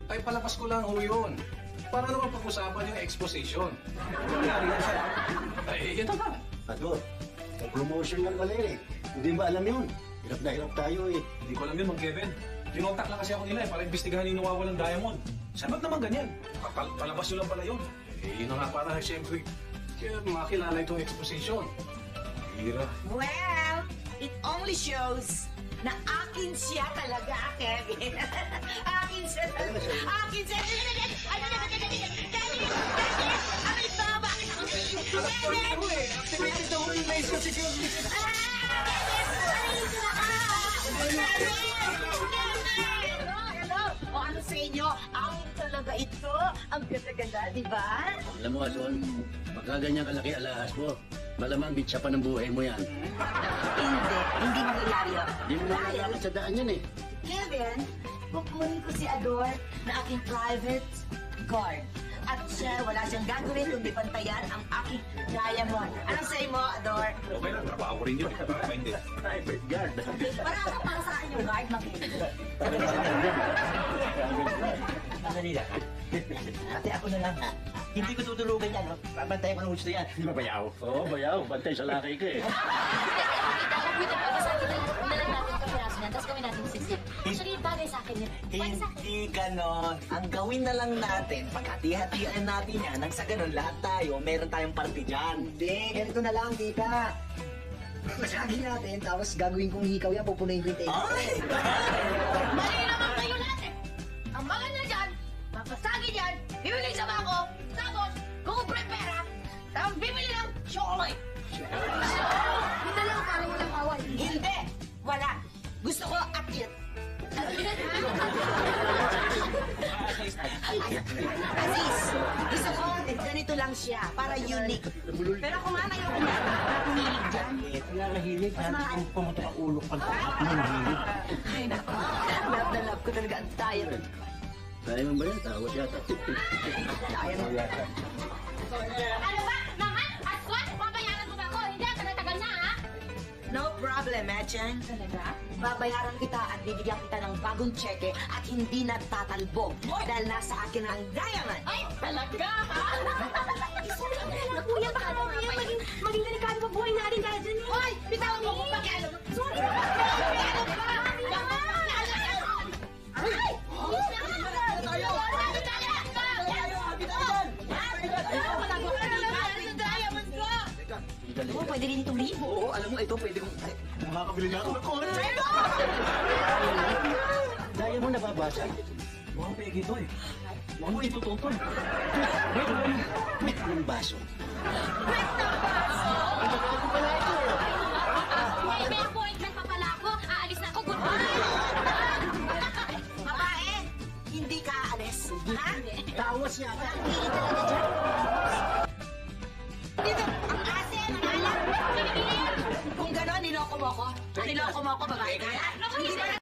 Ay, palabas ko lang ho yun. Para naman pag-usapan yung exposition. Nangyari yan siya. Ay, ito na. Ador, may promotion lang pala yun eh. Hindi ba alam yun? Hirap na hirap tayo eh. Hindi ko alam yun, Mang Kevin. Kinontak lang kasi ako nila para imbestigahan yung nawawalang diamond. Sabat naman ganyan. Palabas nyo lang pala yun. Eh, yun na nga para siyempre makilala itong exposition. Hira. Well, it only shows na akin siya talaga, Kevin. Akin siya talaga. Akin siya. Ano na ba? Ano ito? Bakit ako siya? Kevin! Activated na ho yung laser security. Hello! O ano sa inyo? Akin talaga ito. Ang ganda-ganda, di ba? Alam mo, Ason, magkaganyan kalaki alahas mo. Malamang bitsa pa ng buhay mo yan. Hindi mangyayari yun. Hindi mo nalaman sa daan yan eh. Kevin, kukunin ko si Ador na aking private guard. At siya, wala siyang gagawin kundi pantayan ang aking diamond. Anong say mo, Ador? Okay lang, trabaho ko rin yun. Baka hindi. Private guard. Para ka para sa akin yung guard, makinig. Madali lang. Ate, ako na lang. Hindi ko tutulugan yan, no? Pabantayan ko ng gusto yan. Di ba bayaw? Oo, bayaw. Bantay sa laki ka eh. Tapos gawin natin yung sisip. Actually, bagay sa akin yun. Bagay sa akin. Hindi ganon. Ang gawin na lang natin, pagkati-hatian natin yan, nang sa ganon, lahat tayo, meron tayong party dyan. Hindi, ganito na lang, tita. Masagin natin, tapos gagawin kong hikaw yan, pupunayin ko yung table. Ay! Mali naman kayo lahat eh! Ang mga na dyan, papasagin yan, bibili sa bako, tapos kukumpre pera, tapos bibili ng chocolate. Hindi lang, parang walang away. Hindi! Wala! Gusto ko akit. Aziz, gusto ko ganito lang siya, para unique. Pero kung ano yung humilig dyan. Wala nahilig. Kung pumunta ka ulo pag nahilig. Ay, naku. Love na love ko talaga ang tayo. Kaya mo ba yan? Tawad yata. Tayo na. Ano ba? Mga aswat, papayaran mo ba ako? Hindi, tagal na ha? No problem, Chen. Talaga? Babayaran kita at bibigyan kita ng bagong cheque at hindi na tatalbog dahil nasa akin ang diamond. Ay, talaga ha? Kuya, baka mamaya maging delikado pa buhay natin dahil dyan. Hoy, bitawan mo kung pakialam. Sorry na. Pakialam ka! Ay! Oh, pwede rin itong libo. Oo, alam mo, ito pwede kong... Ay, makakabili na ako ng kotse! Daya mo nababasa. Mukhang pegi ito eh. Mukhang ito to eh. Met ng baso. May appointment pa pala ako. Aalis na ako. Goodbye! Babae, hindi ka aalis. Ha? Tawas niya. Hindi talaga dyan. Dito, ang asin, ang alam. Kung gano'n, niloko mo ko. Niloko mo ko, babae ka. Hindi na